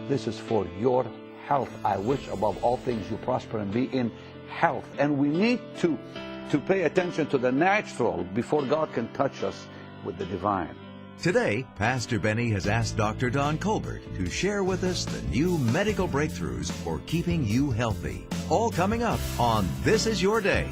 This is for your health. I wish above all things you prosper and be in health. And we need to pay attention to the natural before God can touch us with the divine. Today, Pastor Benny has asked Dr. Don Colbert to share with us the new medical breakthroughs for keeping you healthy. All coming up on This Is Your Day.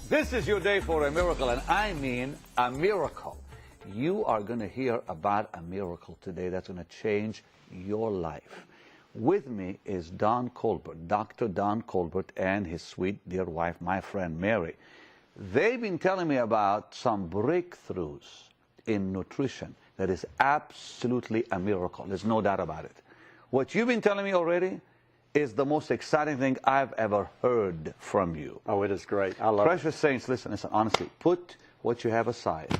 This is your day for a miracle, and I mean a miracle. You are going to hear about a miracle today that's going to change your life. With me is Don Colbert, Dr. Don Colbert, and his sweet dear wife, my friend Mary. They've been telling me about some breakthroughs in nutrition that is absolutely a miracle. There's no doubt about it. What you've been telling me already is the most exciting thing I've ever heard from you. Oh, it is great. I love it. Precious saints, listen, honestly, put what you have aside.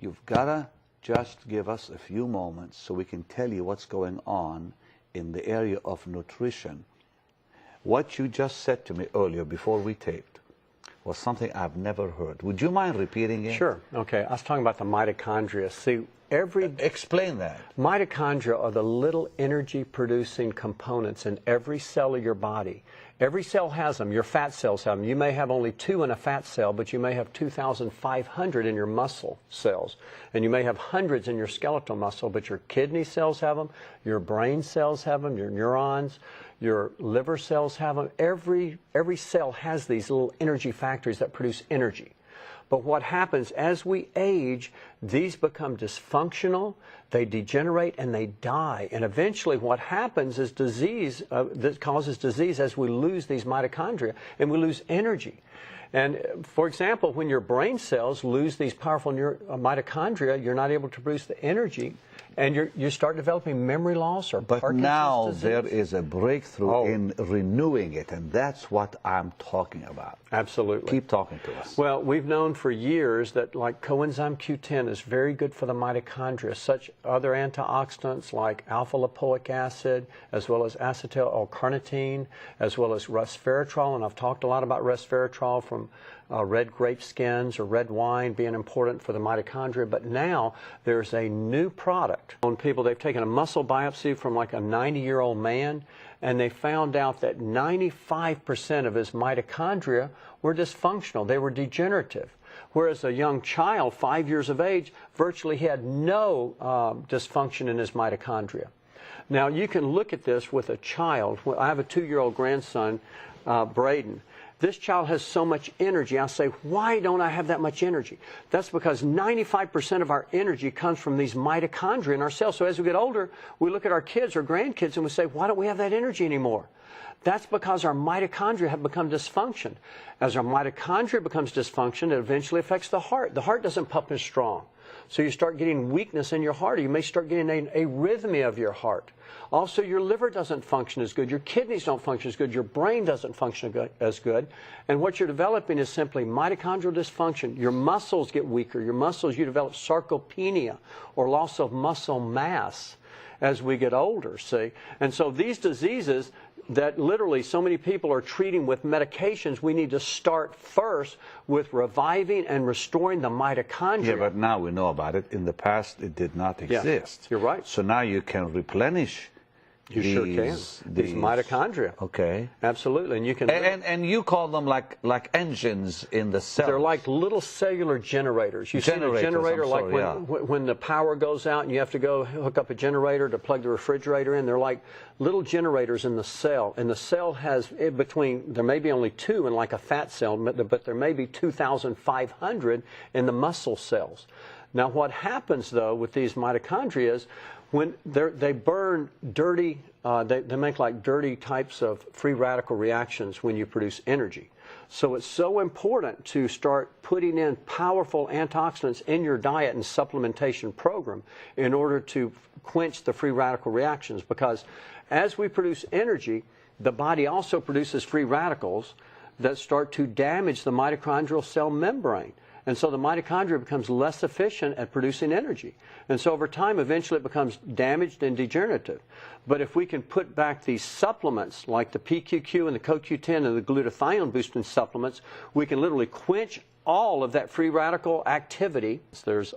You've got to just give us a few moments so we can tell you what's going on in the area of nutrition. What you just said to me earlier before we taped was something I've never heard. Would you mind repeating it? Sure. Okay. I was talking about the mitochondria. See, explain that. Mitochondria are the little energy-producing components in every cell of your body. Every cell has them. Your fat cells have them. You may have only 2 in a fat cell, but you may have 2,500 in your muscle cells. And you may have hundreds in your skeletal muscle, but your kidney cells have them, your brain cells have them, your neurons, your liver cells have them. Every cell has these little energy factories that produce energy. But what happens as we age, these become dysfunctional, they degenerate, and they die. And eventually what happens is disease, that causes disease as we lose these mitochondria and we lose energy. And for example, when your brain cells lose these powerful mitochondria, you're not able to produce the energy, and you start developing memory loss or Parkinson's now disease. There is a breakthrough in renewing it, and that's what I'm talking about. Absolutely. Keep talking to us. Well, we've known for years that like coenzyme Q10 is very good for the mitochondria. Such other antioxidants like alpha-lipoic acid, as well as acetyl L-carnitine, as well as resveratrol, and I've talked a lot about resveratrol from red grape skins or red wine being important for the mitochondria. But now there's a new product on people. They've taken a muscle biopsy from like a 90-year-old man, and they found out that 95% of his mitochondria were dysfunctional. They were degenerative. Whereas a young child, 5 years of age, virtually had no dysfunction in his mitochondria. Now, you can look at this with a child. I have a 2-year-old grandson, Braden. This child has so much energy. I say, why don't I have that much energy? That's because 95% of our energy comes from these mitochondria in our cells. So as we get older, we look at our kids or grandkids and we say, why don't we have that energy anymore? That's because our mitochondria have become dysfunction. As our mitochondria becomes dysfunction, it eventually affects the heart. The heart doesn't pump as strong. So you start getting weakness in your heart, or you may start getting an arrhythmia of your heart. Also, your liver doesn't function as good, your kidneys don't function as good, your brain doesn't function as good, and what you're developing is simply mitochondrial dysfunction. Your muscles get weaker, you develop sarcopenia, or loss of muscle mass as we get older, see? And so these diseases that literally so many people are treating with medications, we need to start first with reviving and restoring the mitochondria. Yeah, but now we know about it. In the past, it did not exist. Yeah, you're right. So now you can replenish These mitochondria. Okay. Absolutely. And you can and you call them like engines in the cell. They're like little cellular generators. You see a generator when the power goes out and you have to go hook up a generator to plug the refrigerator in. They're like little generators in the cell. And the cell has there may be only 2 in like a fat cell, but there may be 2,500 in the muscle cells. Now what happens though with these mitochondria is when they burn dirty, they make like dirty types of free radical reactions when you produce energy. So it's so important to start putting in powerful antioxidants in your diet and supplementation program in order to quench the free radical reactions, because as we produce energy, the body also produces free radicals that start to damage the mitochondrial cell membrane. And so the mitochondria becomes less efficient at producing energy. And so over time, eventually it becomes damaged and degenerative. But if we can put back these supplements like the PQQ and the CoQ10 and the glutathione boosting supplements, we can literally quench all of that free radical activity. There's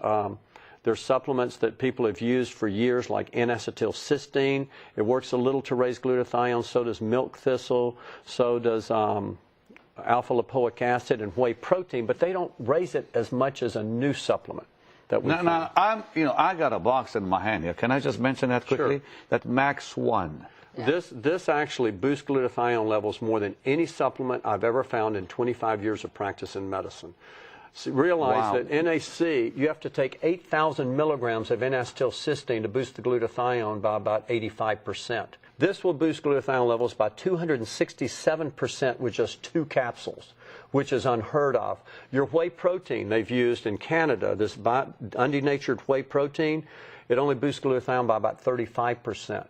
There's supplements that people have used for years, like N-acetylcysteine. It works a little to raise glutathione. So does milk thistle. So does alpha-lipoic acid and whey protein. But they don't raise it as much as a new supplement that we find. Now, I got a box in my hand here. Can I just mention that quickly? Sure. That Maxone. Yeah. This actually boosts glutathione levels more than any supplement I've ever found in 25 years of practice in medicine. So realize that NAC, you have to take 8,000 milligrams of N-acetylcysteine to boost the glutathione by about 85%. This will boost glutathione levels by 267% with just 2 capsules, which is unheard of. Your whey protein they've used in Canada, this undenatured whey protein, it only boosts glutathione by about 35%.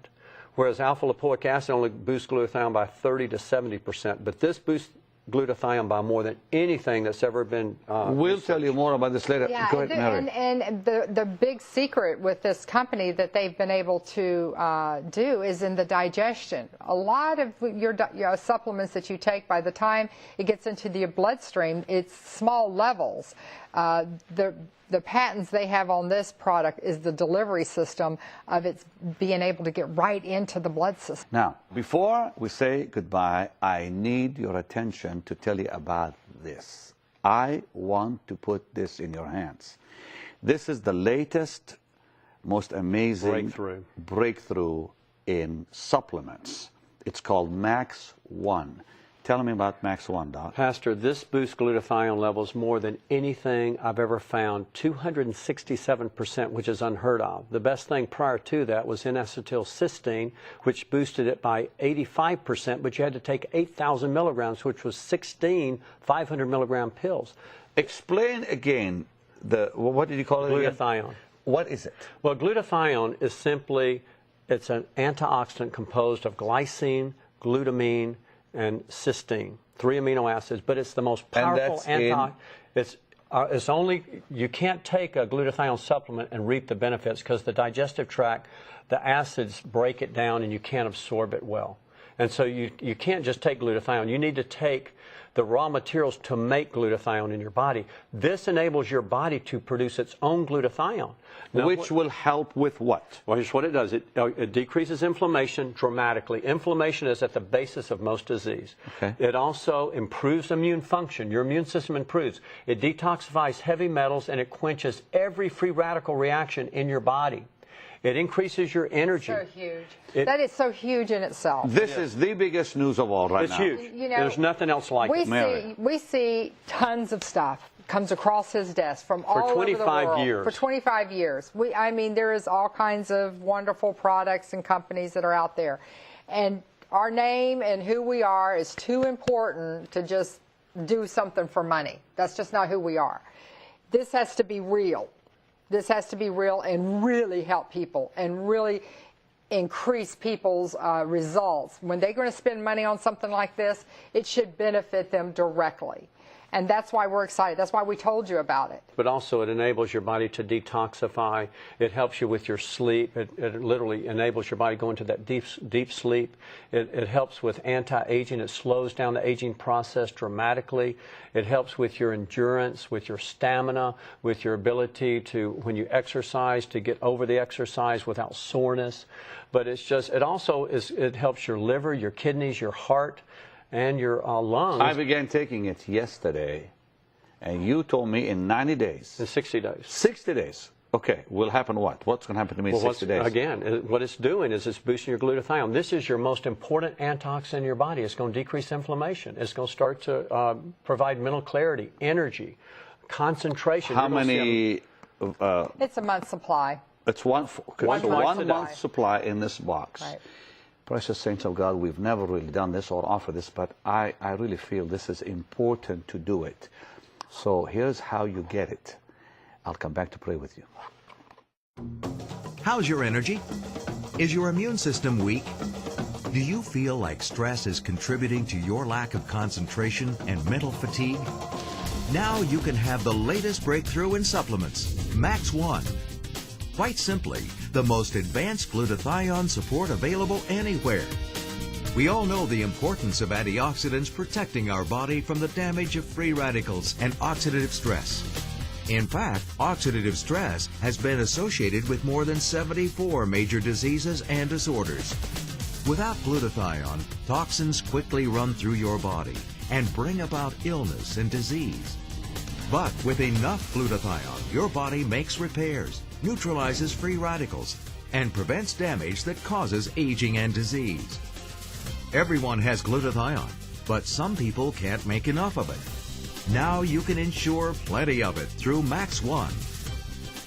Whereas alpha-lipoic acid only boosts glutathione by 30 to 70%. But this boosts glutathione by more than anything that's ever been We'll tell you more about this later. Yeah, Go ahead, Mary. and the big secret with this company that they've been able to do is in the digestion. A lot of your supplements that you take, by the time it gets into the bloodstream, it's small levels. The patents they have on this product is the delivery system of it being able to get right into the blood system. Now, before we say goodbye, I need your attention to tell you about this. I want to put this in your hands. This is the latest, most amazing breakthrough in supplements. It's called Maxone. Tell me about Maxone, Doc. Pastor, this boosts glutathione levels more than anything I've ever found, 267%, which is unheard of. The best thing prior to that was N-acetylcysteine, which boosted it by 85%, but you had to take 8,000 milligrams, which was 16 500-milligram pills. Explain again what did you call it Glutathione. again? What is it? Well, glutathione is simply, it's an antioxidant composed of glycine, glutamine, and cysteine, 3 amino acids, but it's the most powerful it's only, you can't take a glutathione supplement and reap the benefits because the digestive tract, the acids break it down and you can't absorb it well. And so you can't just take glutathione. You need to take the raw materials to make glutathione in your body. This enables your body to produce its own glutathione. Now, which will help with what? Well, here's what it does. It decreases inflammation dramatically. Inflammation is at the basis of most disease. Okay. It also improves immune function. Your immune system improves. It detoxifies heavy metals, and it quenches every free radical reaction in your body. It increases your energy. So huge. That is so huge in itself. This is the biggest news of all right now. It's huge. You know, there's nothing else like it. We see tons of stuff comes across his desk from all over the world. For 25 years. For 25 years. I mean, there is all kinds of wonderful products and companies that are out there. And our name and who we are is too important to just do something for money. That's just not who we are. This has to be real. This has to be real and really help people and really increase people's results. When they're going to spend money on something like this, it should benefit them directly. And that's why we're excited. That's why we told you about it. But also it enables your body to detoxify. It helps you with your sleep. It literally enables your body to go into that deep sleep. It helps with anti-aging. It slows down the aging process dramatically. It helps with your endurance, with your stamina, with your ability to, when you exercise, to get over the exercise without soreness. But it's just, it also it helps your liver, your kidneys, your heart, and your lungs. I began taking it yesterday, and you told me in 90 days. In 60 days. 60 days. Okay, will happen what? What's going to happen to me in 60 days? Again, what it's doing is it's boosting your glutathione. This is your most important antioxidant in your body. It's going to decrease inflammation. It's going to start to provide mental clarity, energy, concentration. How many? It's a month's supply. It's one month supply in this box. Right. Precious saints of God, we've never really done this or offered this, but I really feel this is important to do it. So here's how you get it. I'll come back to pray with you. How's your energy? Is your immune system weak? Do you feel like stress is contributing to your lack of concentration and mental fatigue? Now you can have the latest breakthrough in supplements, Maxone. Quite simply, the most advanced glutathione support available anywhere. We all know the importance of antioxidants protecting our body from the damage of free radicals and oxidative stress. In fact, oxidative stress has been associated with more than 74 major diseases and disorders. Without glutathione, toxins quickly run through your body and bring about illness and disease. But with enough glutathione, your body makes repairs, neutralizes free radicals, and prevents damage that causes aging and disease. Everyone has glutathione, but some people can't make enough of it. Now you can ensure plenty of it through Maxone.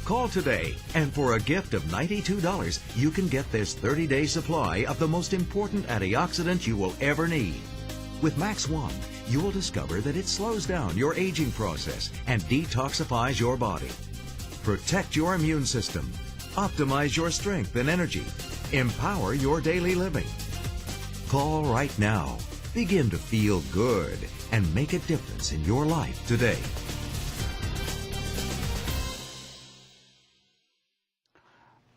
Call today, and for a gift of $92, you can get this 30-day supply of the most important antioxidant you will ever need. With Maxone, you will discover that it slows down your aging process and detoxifies your body. Protect your immune system, optimize your strength and energy, empower your daily living. Call right now. Begin to feel good and make a difference in your life today.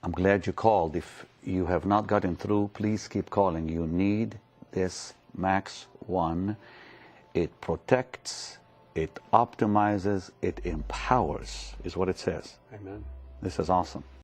I'm glad you called. If you have not gotten through, please keep calling. You need this Maxone. It protects, it optimizes, it empowers, is what it says. Amen. This is awesome.